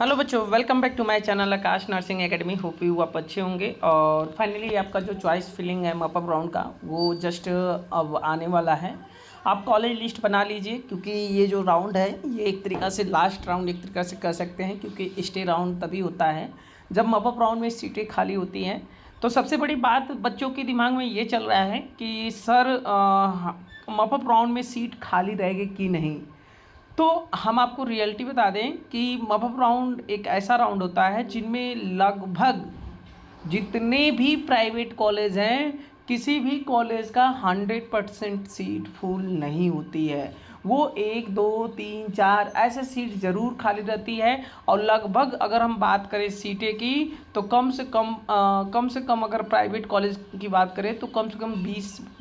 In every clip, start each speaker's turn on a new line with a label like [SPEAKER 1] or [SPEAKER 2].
[SPEAKER 1] Hello बच्चों, welcome back to my channel Aakash nursing academy. Hope you आप अच्छे होंगे। और फाइनली आपका जो चॉइस फिलिंग है मॉपअप राउंड का वो जस्ट अब आने वाला है। आप कॉलेज लिस्ट बना लीजिए क्योंकि ये जो राउंड है ये एक तरीक़ा से लास्ट राउंड एक तरीक़ा से कह सकते हैं, क्योंकि स्टे राउंड तभी होता है जब मॉपअप राउंड में सीटें खाली होती हैं। तो सबसे बड़ी बात बच्चों के दिमाग में ये चल रहा है कि सर मॉपअप राउंड में सीट खाली रहेगी कि नहीं। तो हम आपको रियलिटी बता दें कि मॉपअप राउंड एक ऐसा राउंड होता है जिनमें लगभग जितने भी प्राइवेट कॉलेज हैं किसी भी कॉलेज का 100% सीट फुल नहीं होती है। वो 1 2 3 4 ऐसे सीट ज़रूर खाली रहती है। और लगभग अगर हम बात करें सीटें की तो कम से कम अगर प्राइवेट कॉलेज की बात करें तो कम से कम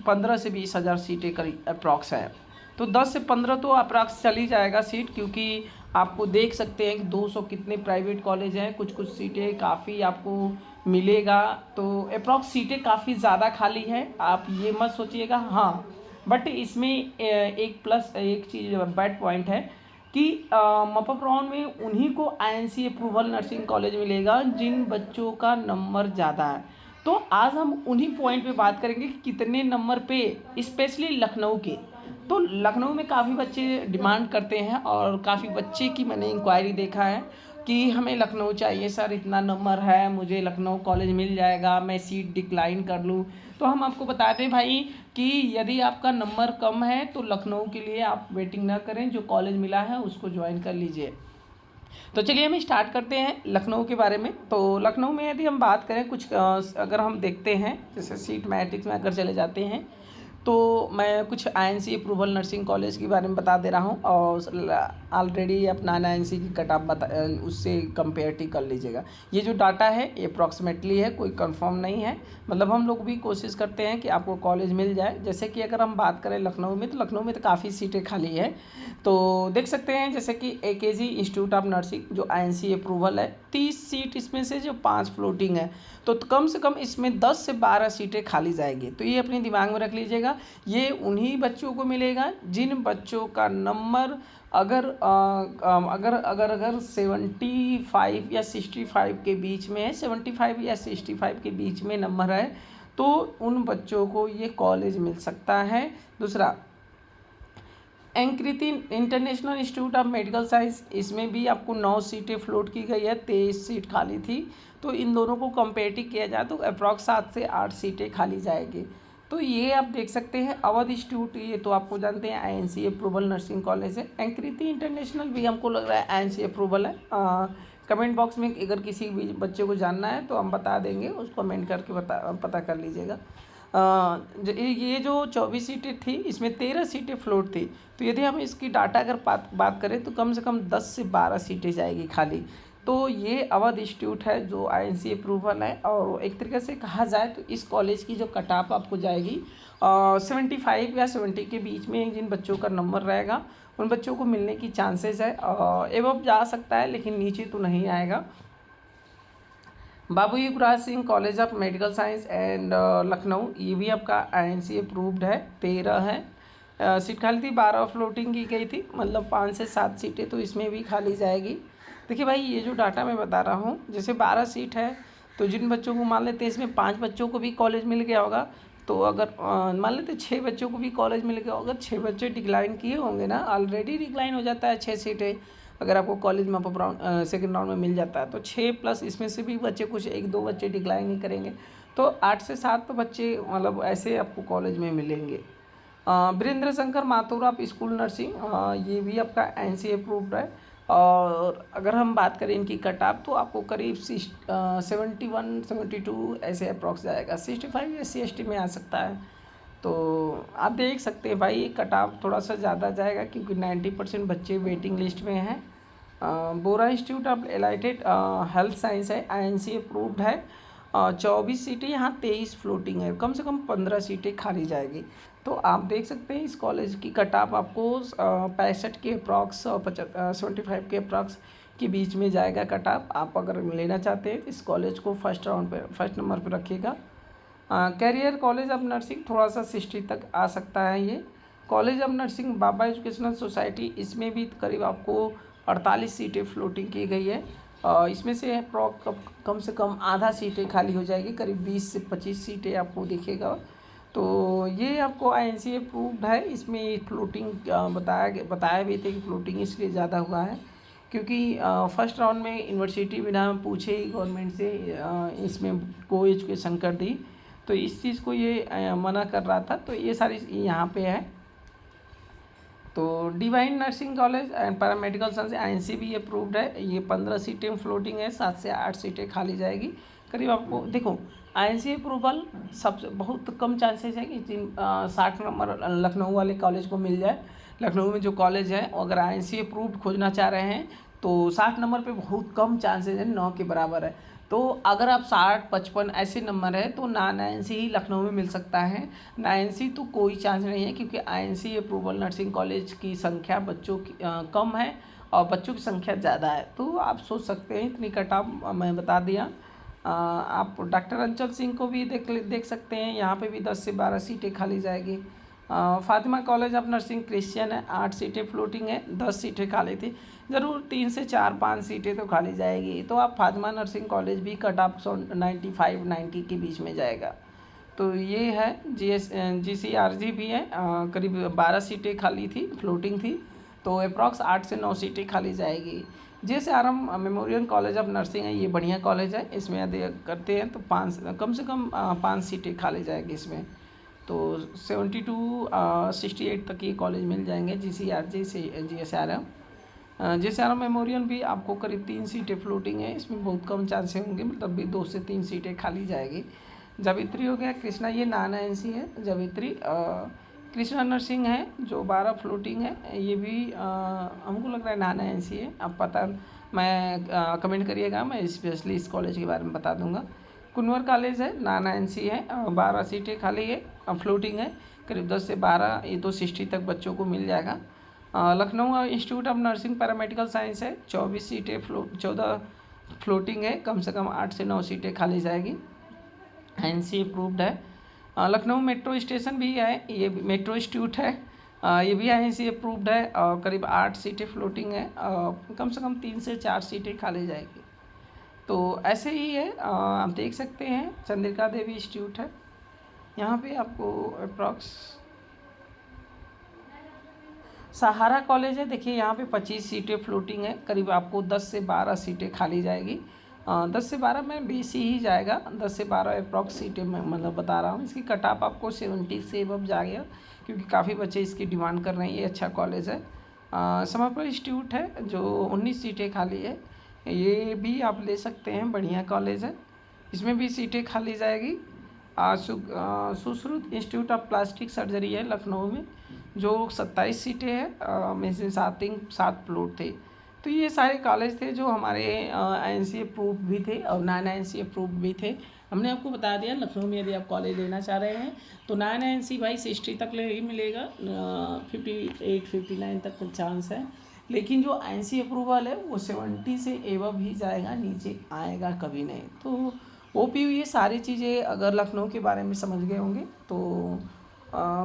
[SPEAKER 1] 15 से 20 हज़ार सीटें करीब अप्रॉक्स है। तो 10 से 15 तो अप्रॉक्स चल ही जाएगा सीट, क्योंकि आपको देख सकते हैं कि 200 कितने प्राइवेट कॉलेज हैं। कुछ सीटें काफ़ी आपको मिलेगा, तो अप्रॉक्स सीटें काफ़ी ज़्यादा खाली है। आप ये मत सोचिएगा। हाँ, बट इसमें एक चीज़ बैड पॉइंट है कि मॉपअप राउंड में उन्हीं को आईएनसी अप्रूवल नर्सिंग कॉलेज मिलेगा जिन बच्चों का नंबर ज़्यादा है। तो आज हम उन्हीं पॉइंट पे बात करेंगे कि कितने नंबर पे, स्पेशली लखनऊ के। तो लखनऊ में काफ़ी बच्चे डिमांड करते हैं और काफ़ी बच्चे की मैंने इंक्वायरी देखा है कि हमें लखनऊ चाहिए सर, इतना नंबर है, मुझे लखनऊ कॉलेज मिल जाएगा, मैं सीट डिक्लाइन कर लूँ। तो हम आपको बताते हैं भाई कि यदि आपका नंबर कम है तो लखनऊ के लिए आप वेटिंग ना करें, जो कॉलेज मिला है उसको ज्वाइन कर लीजिए। तो चलिए हम स्टार्ट करते हैं लखनऊ के बारे में। तो लखनऊ में यदि हम बात करें कुछ अगर हम देखते हैं जैसे सीट मैट्रिक्स में अगर चले जाते हैं तो मैं कुछ आईएनसी अप्रूवल नर्सिंग कॉलेज के बारे में बता दे रहा हूँ और ऑलरेडी अपना आईएनसी की कट ऑफ उससे कंपेरेटिव कर लीजिएगा। ये जो डाटा है ये अप्रॉक्सीमेटली है, कोई कंफर्म नहीं है। मतलब हम लोग भी कोशिश करते हैं कि आपको कॉलेज मिल जाए। जैसे कि अगर हम बात करें लखनऊ में, तो लखनऊ में तो काफ़ी सीटें खाली है। तो देख सकते हैं जैसे कि एकेजी इंस्टीट्यूट ऑफ नर्सिंग जो आईएनसी अप्रूवल है, 30 सीट इसमें से जो 5 फ्लोटिंग है, तो कम से कम इसमें 10 से 12 सीटें खाली जाएगी। तो ये अपने दिमाग में रख लीजिएगा। ये उन्हीं बच्चों को मिलेगा जिन बच्चों का नंबर अगर 75 या 65 के बीच में है, 75 या 65 के बीच में नंबर है, तो उन बच्चों को ये कॉलेज मिल सकता है। दूसरा, Ankriti international institute of medical science, इसमें भी आपको 9 सीटें फ्लोट की गई है, 23 सीट खाली थी। तो इन दोनों को कंपेरेटिव किया जाए तो अप्रॉक्स 7 से 8 सीटें खाली जाएगी। तो ये आप देख सकते हैं। अवध इंस्टीट्यूट, ये तो आपको जानते हैं आईएनसी अप्रूवल नर्सिंग कॉलेज है। एंकृति इंटरनेशनल भी हमको लग रहा है आईएनसी अप्रूवल है। कमेंट बॉक्स में अगर किसी भी बच्चे को जानना है तो हम बता देंगे, उसको कमेंट करके पता कर लीजिएगा। ये जो 24 सीटें थी इसमें 13 सीटें फ्लोट थी। तो यदि हम इसकी डाटा अगर बात करें तो कम से कम 10 से 12 सीटें जाएगी खाली। तो ये अवध इंस्टीट्यूट है जो आईएनसी अप्रूवल है। और एक तरीके से कहा जाए तो इस कॉलेज की जो कट ऑफ आपको जाएगी 75 या 70 के बीच में जिन बच्चों का नंबर रहेगा उन बच्चों को मिलने की चांसेस है। एवं जा सकता है लेकिन नीचे तो नहीं आएगा। Babu Yuvraj Singh college of medical science and Lucknow, ये भी आपका आईएनसी अप्रूव्ड है। 13 है सीट खाली थी, 12 फ्लोटिंग की गई थी, मतलब 5 से 7 सीटें तो इसमें भी खाली जाएगी। देखिए भाई, ये जो डाटा मैं बता रहा हूँ, जैसे 12 सीट है तो जिन बच्चों को मान लेते हैं इसमें 5 बच्चों को भी कॉलेज मिल गया होगा, तो अगर मान लेते 6 बच्चों को भी कॉलेज मिल गया होगा, 6 बच्चे डिक्लाइन किए होंगे ना, ऑलरेडी डिक्लाइन हो जाता है 6 सीटें अगर आपको कॉलेज में मॉपअप राउंड सेकेंड राउंड में मिल जाता है। तो 6 प्लस इसमें से भी बच्चे कुछ 1-2 बच्चे डिक्लाइन नहीं करेंगे, तो 8 से 7 तो बच्चे मतलब ऐसे आपको कॉलेज में मिलेंगे। Virendra Shankar Mathur of school nursing, ये भी आपका एनसी अप्रूव्ड है। और अगर हम बात करें इनकी कट ऑफ तो आपको करीब 71-72 ऐसे अप्रॉक्स जाएगा। 65 SC/ST में आ सकता है। तो आप देख सकते हैं भाई कट ऑफ थोड़ा सा ज़्यादा जाएगा क्योंकि 90% बच्चे वेटिंग लिस्ट में हैं। बोरा इंस्टीट्यूट ऑफ एलाइटेड हेल्थ साइंस है, आईएनसी अप्रूव्ड है। 24 सीटें, यहाँ 23 फ्लोटिंग है, कम से कम 15 सीटें खाली जाएगी। तो आप देख सकते हैं इस कॉलेज की कट ऑफ आपको 65 के अप्रॉक्स और 75 के अप्रॉक्स के बीच में जाएगा कट ऑफ। आप अगर लेना चाहते हैं इस कॉलेज को फर्स्ट नंबर पर रखिएगा। कैरियर कॉलेज ऑफ नर्सिंग थोड़ा सा 60 तक आ सकता है। ये college of nursing Baba educational society, इसमें भी करीब आपको 48 सीटें फ्लोटिंग की गई है। इसमें से कम से कम आधा सीटें खाली हो जाएगी, करीब 20 से 25 सीटें आपको दिखेगा। तो ये आपको INC अप्रूव्ड है। इसमें फ्लोटिंग बताया भी थे कि फ्लोटिंग इसलिए ज़्यादा हुआ है क्योंकि फर्स्ट राउंड में यूनिवर्सिटी बिना पूछे ही गवर्नमेंट से इसमें को एजुकेशन कर दी, तो इस चीज़ को ये मना कर रहा था। तो ये सारी यहाँ पे है। तो divine nursing college and paramedical science INC भी अप्रूव्ड है। ये 15 सीटें फ्लोटिंग है, 7 से 8 सीटें खाली जाएगी। करीब आपको देखो INC अप्रूवल सबसे बहुत कम चांसेस है कि 60 नंबर लखनऊ वाले कॉलेज को मिल जाए। लखनऊ में जो कॉलेज है अगर INC अप्रूव्ड खोजना चाह रहे हैं तो 60 नंबर पे बहुत कम चांसेस है, 9 के बराबर है। तो अगर आप 60-55 ऐसे नंबर है तो नॉन INC ही लखनऊ में मिल सकता है। INC तो कोई चांस नहीं है क्योंकि INC अप्रूवल नर्सिंग कॉलेज की संख्या बच्चों की कम है और बच्चों की संख्या ज़्यादा है। तो आप सोच सकते हैं इतनी कट ऑफ मैं बता दिया। आप डॉक्टर अंचल सिंह को भी देख सकते हैं, यहाँ पे भी 10 से 12 सीटें खाली जाएगी। Fatima college of nursing Christian है, 8 सीटें फ्लोटिंग है, 10 सीटें खाली थी। ज़रूर 3 से 4-5 सीटें तो खाली जाएगी। तो आप फातिमा नर्सिंग कॉलेज भी कट ऑफ 95-90 के बीच में जाएगा। तो ये है। GCRG भी है, करीब 12 सीटें खाली थी, फ्लोटिंग थी, तो अप्रॉक्स 8 से 9 सीटें खाली जाएगी। JSRM memorial college of nursing है, ये बढ़िया कॉलेज है। इसमें यदि करते हैं तो कम से कम 5 सीटें खाली जाएगी इसमें। तो 72 68 तक ये कॉलेज मिल जाएंगे GCRG से JSRM मेमोरियल भी आपको करीब 3 सीटें फ्लोटिंग है। इसमें बहुत कम चांसेस होंगे, मतलब भी 2 से 3 सीटें खाली जाएगी। जावित्री हो गया, कृष्णा ये नॉन INC है। जावित्री कृष्णा नर्सिंग है जो 12 फ्लोटिंग है, ये भी हमको लग रहा है नॉन INC है। अब पता मैं कमेंट करिएगा, मैं स्पेशली इस कॉलेज के बारे में बता दूंगा। कुनवर कॉलेज है, नॉन INC है, 12 सीटें खाली है, फ्लोटिंग है, करीब 10 से 12 ये तो 60 तक बच्चों को मिल जाएगा। Lucknow institute of nursing paramedical science है, 24 सीटें 14 फ्लोटिंग है, कम से कम 8 से 9 सीटें खाली जाएगी, INC अप्रूव्ड है। लखनऊ मेट्रो स्टेशन भी है, ये मेट्रो इंस्टीट्यूट है, ये भी INC अप्रूव्ड है और करीब 8 सीटें फ्लोटिंग है, कम से कम 3 से 4 सीटें खाली जाएगी। तो ऐसे ही है, आप देख सकते हैं। चंद्रिका देवी इंस्टीट्यूट है, यहाँ पे आपको अप्रॉक्स सहारा कॉलेज है, देखिए यहाँ पे 25 सीटें फ्लोटिंग है, करीब आपको 10 से 12 सीटें खाली जाएगी। 10 से 12 में बेसी ही जाएगा, 10 से 12 अप्रॉक्स सीटें मैं मतलब बता रहा हूँ। इसकी कट ऑफ आपको 70 से अब जाएगा क्योंकि काफ़ी बच्चे इसकी डिमांड कर रहे हैं, ये अच्छा कॉलेज है। समर्पण इंस्टीट्यूट है जो 19 सीटें खाली है, ये भी आप ले सकते हैं, बढ़िया कॉलेज है, इसमें भी सीटें खाली जाएगी। Sushrut institute of plastic surgery है लखनऊ में, जो 27 सीटें हैं, में से 7 फ्लोट थे। तो ये सारे कॉलेज थे जो हमारे INC अप्रूव भी थे और नॉन INC अप्रूव भी थे। हमने आपको बता दिया लखनऊ में यदि आप कॉलेज लेना चाह रहे हैं तो नॉन INC भाई 60 तक ले ही मिलेगा, 58-59 तक चांस है, लेकिन जो INC अप्रूवल है वो 70 से एवब ही जाएगा, नीचे आएगा कभी नहीं। तो OPU ये सारी चीज़ें अगर लखनऊ के बारे में समझ गए होंगे तो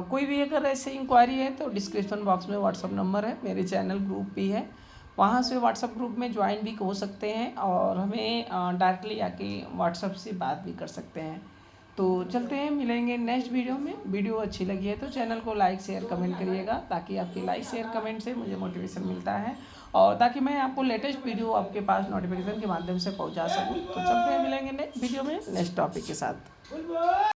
[SPEAKER 1] कोई भी अगर ऐसे इंक्वायरी है तो डिस्क्रिप्शन बॉक्स में व्हाट्सअप नंबर है, मेरे चैनल ग्रुप भी है, वहाँ से व्हाट्सअप ग्रुप में ज्वाइन भी हो सकते हैं और हमें डायरेक्टली आके व्हाट्सअप से बात भी कर सकते हैं। तो चलते हैं, मिलेंगे नेक्स्ट वीडियो में। वीडियो अच्छी लगी है तो चैनल को लाइक शेयर कमेंट करिएगा, ताकि आपके लाइक शेयर कमेंट से मुझे मोटिवेशन मिलता है और ताकि मैं आपको लेटेस्ट वीडियो आपके पास नोटिफिकेशन के माध्यम से पहुंचा सकूं। तो चलते हैं, मिलेंगे नेक्स्ट वीडियो में नेक्स्ट टॉपिक के साथ।